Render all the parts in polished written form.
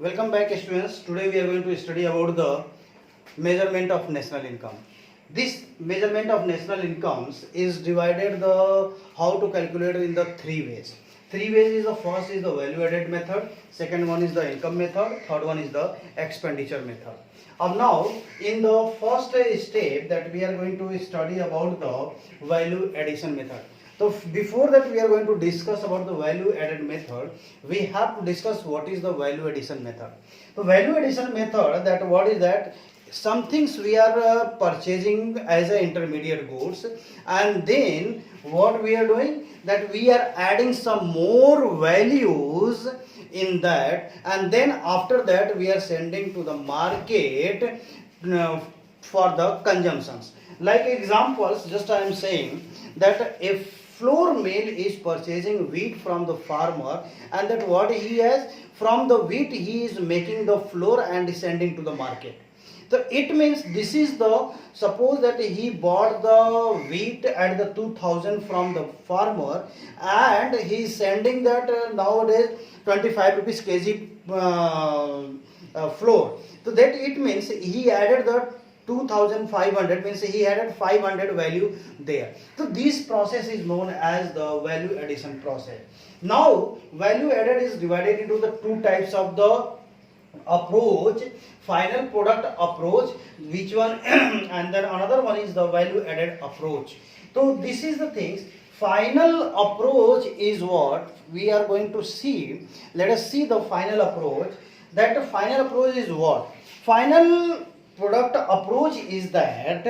Welcome back students. Today we are going to study about the measurement of national income. This measurement of national incomes is divided the how to calculate in the three ways. Three ways is the first is the value added method, second one is the income method, third one is the expenditure method. Now in the first step that we are going to study about the value addition method. So before that we are going to discuss about the value added method, we have to discuss what is the value addition method. The value addition method, that what is that, some things we are purchasing as a intermediate goods, and then what we are doing, that we are adding some more values in that, and then after that we are sending to the market for the consumptions. Like examples, just I am saying that if flour mill is purchasing wheat from the farmer, and that what he has, from the wheat he is making the flour and sending to the market. So it means this is the, suppose that he bought the wheat at the 2000 from the farmer, and he is sending that nowadays 25 rupees kg flour. So that it means he added the 2500, means he added 500 value there. So this process is known as the value addition process. Now value added is divided into the two types of the approach: final product approach, which one and then another one is the value added approach. So this is the things. Final approach is what we are going to see. Let us see the final approach. That final approach is what? Final product approach is that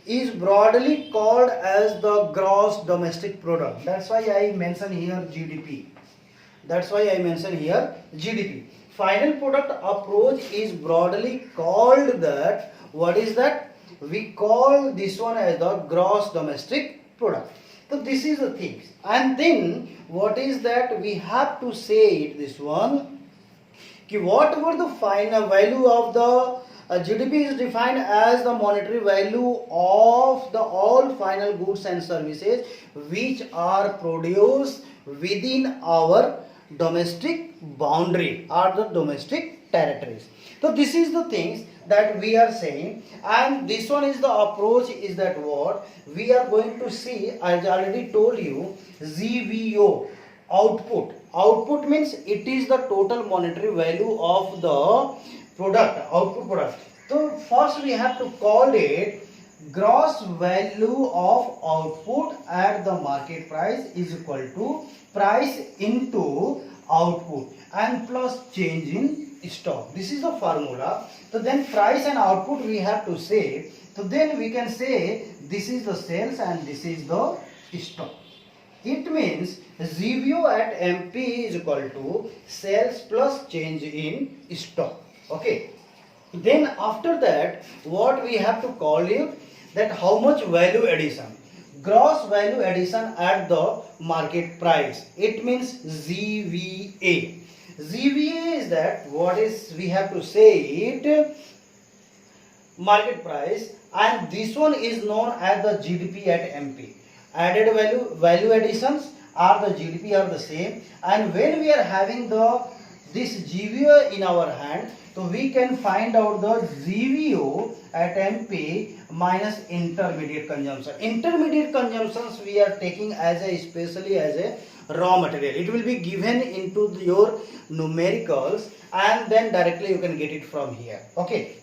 is broadly called as the gross domestic product. That's why I mention here GDP. That's why I mention here GDP. Final product approach is broadly called that, what is that? We call this one as the gross domestic product. So this is the things. And then what is that? We have to say it, this one. What were the final value of the GDP is defined as the monetary value of the all final goods and services which are produced within our domestic boundary or the domestic territories. So this is the things that we are saying, and this one is the approach is that what we are going to see. I already told you ZVO, output. Output means it is the total monetary value of the product, output product. So first we have to call it gross value of output at the market price is equal to price into output and plus change in stock. This is the formula. So then price and output we have to say. So then we can say this is the sales and this is the stock. It means ZVO at MP is equal to sales plus change in stock. Okay. Then after that, what we have to call it, that how much value addition, gross value addition at the market price. It means ZVA. ZVA is that what is, we have to say it market price, and this one is known as the GDP at MP. Added value additions are the GDP are the same, and when we are having the this GVO in our hand, so we can find out the ZVO at MP minus intermediate consumption. Intermediate consumptions we are taking as a, especially as a raw material. It will be given into your numericals, and then directly you can get it from here. Okay.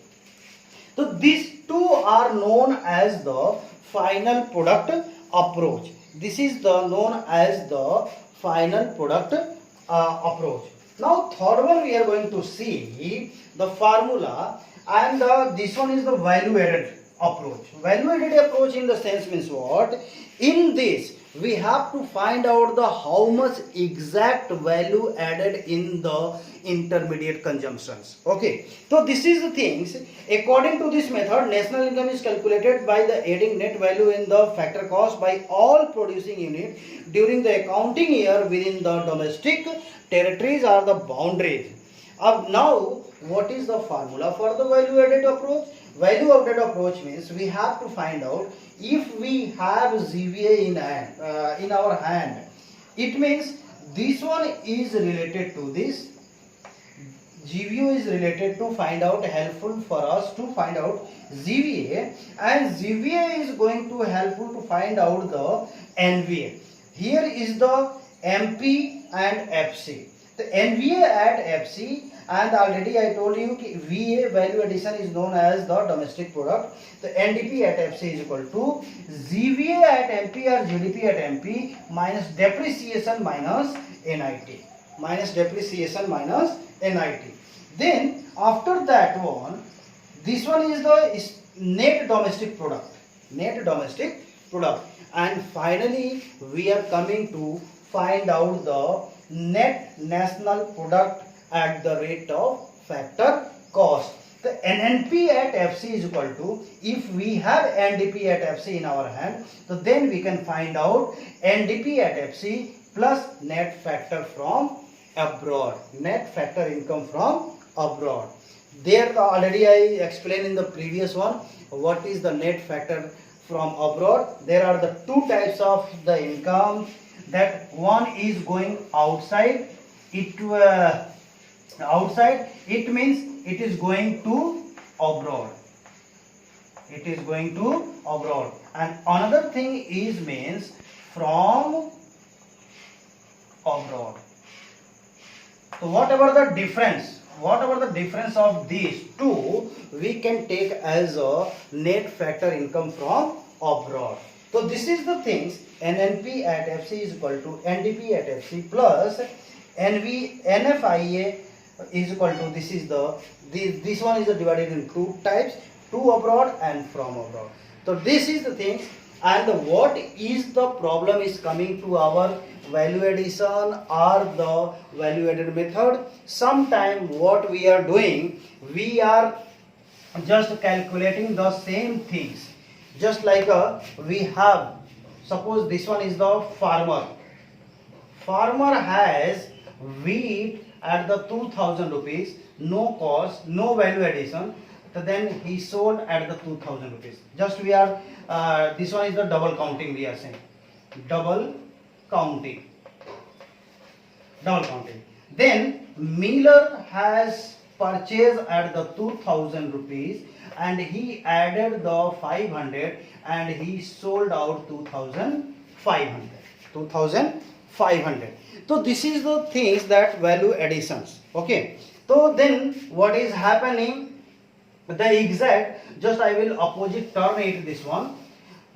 So these two are known as the final product approach. This is the known as the final product approach. Now third one we are going to see the formula, and this one is the value added approach. Value added approach in the sense means what? In this we have to find out the how much exact value added in the intermediate consumptions. Okay, so this is the things. According to this method, national income is calculated by the adding net value in the factor cost by all producing units during the accounting year within the domestic territories or the boundaries. Now what is the formula for the value added approach? Value added approach means we have to find out if we have ZVA in our hand. It means this one is related to this, GVO is related to find out, helpful for us to find out GVA, and GVA is going to helpful to find out the NVA. Here is the MP and FC. The NVA at FC, and already I told you कि VA value addition is known as the domestic product. The NDP at FC is equal to GVA at MP or GDP at MP minus depreciation minus NIT. Minus depreciation minus NIT. Then after that one, this one is the net domestic product. Net domestic product. And finally we are coming to find out the net national product at the rate of factor cost. The NNP at FC is equal to, if we have NDP at FC in our hand, so then we can find out NDP at FC plus net factor from abroad, net factor income from abroad. There already I explained in the previous one what is the net factor from abroad. There are the two types of the income, that one is going outside. Outside it means it is going to abroad. It is going to abroad. And another thing is means from abroad. So whatever the difference of these two, we can take as a net factor income from abroad. So this is the things. NNP at FC is equal to NDP at FC plus NFIA is equal to, this one is divided in two types, to abroad and from abroad. So this is the things. And what is the problem is coming to our value addition or the value added method. Sometime what we are doing, we are just calculating the same things. Just like we have, suppose this one is the farmer. Farmer has wheat at the 2000 rupees, no cost, no value addition. So then he sold at the 2000 rupees. Just we are, this one is the double counting we are saying. Double counting. Then Miller has purchased at the 2000 rupees and he added the 500 and he sold out 2500. So this is the things that value additions. Okay. So then what is happening? The exact, just I will opposite turn it this one.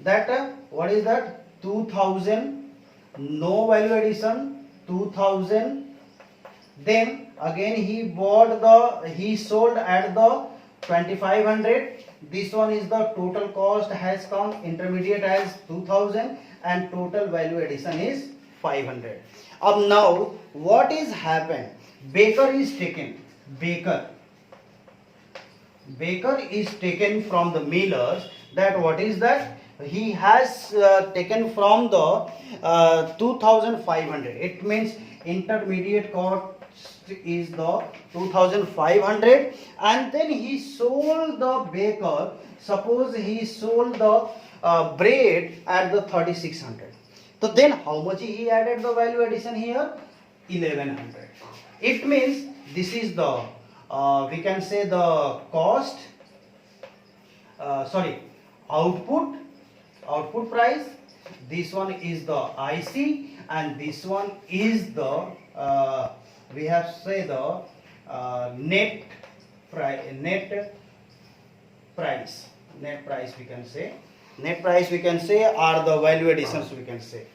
That what is that? 2000, no value addition, 2000. Then again he sold at the 2500. This one is the total cost has come, intermediate as 2000 and total value addition is 500. Now what is happened? Baker is taken. Baker is taken from the Millers. That what is that? He has taken from the 2500. It means intermediate cost is the 2500, and then he sold the baker. Suppose he sold the bread at the 3600. So then how much he added the value addition here? 1100. It means this is the we can say the cost, output price. This one is the IC and this one is the we have say the net price we can say. Net price we can say, or the value additions we can say.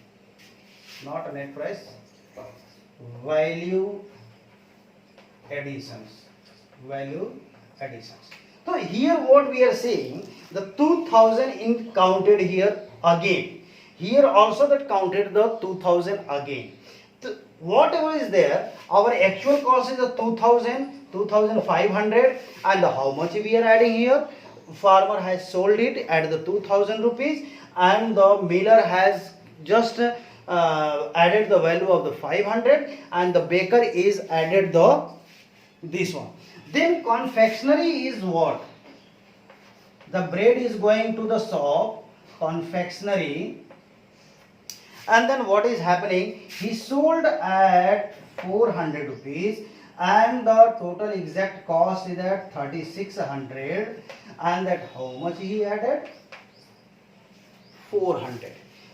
Not a net price, value additions. So here what we are saying, the 2000 in counted here again. Here also that counted the 2000 again. So whatever is there, our actual cost is the 2500, and how much we are adding here? Farmer has sold it at the 2000 rupees and the miller has just added the value of the 500 and the baker is added the this one. Then confectionery is what? The bread is going to the shop, confectionery, and then what is happening? He sold at 400 rupees and the total exact cost is at 3600, and that how much he added? 400.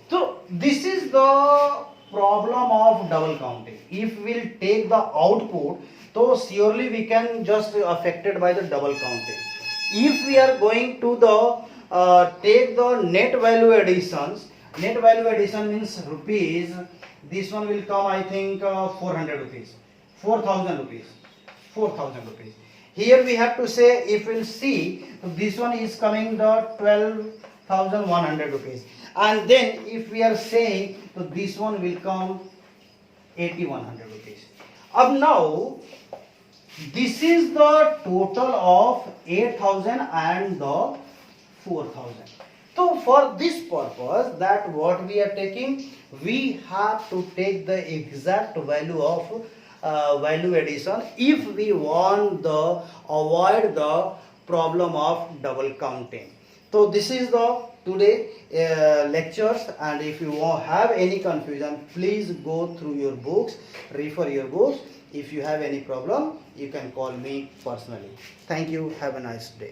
So this is the problem of double counting. If we'll take the output, so surely we can just affected by the double counting. If we are going to the take the net value additions, net value addition means rupees. This one will come, I think, 400 rupees, 4000 rupees, 4000 rupees. Here we have to say, if we'll see, this one is coming the 12,100 rupees, and then if we are saying, so this one will come 8100 rupees. Up now, this is the total of 8000 and the 4000. So for this purpose, that what we are taking, we have to take the exact value of value addition if we want the avoid the problem of double counting. So this is the today lectures, and if you have any confusion, please go through your books, refer your books. If you have any problem, you can call me personally. Thank you. Have a nice day.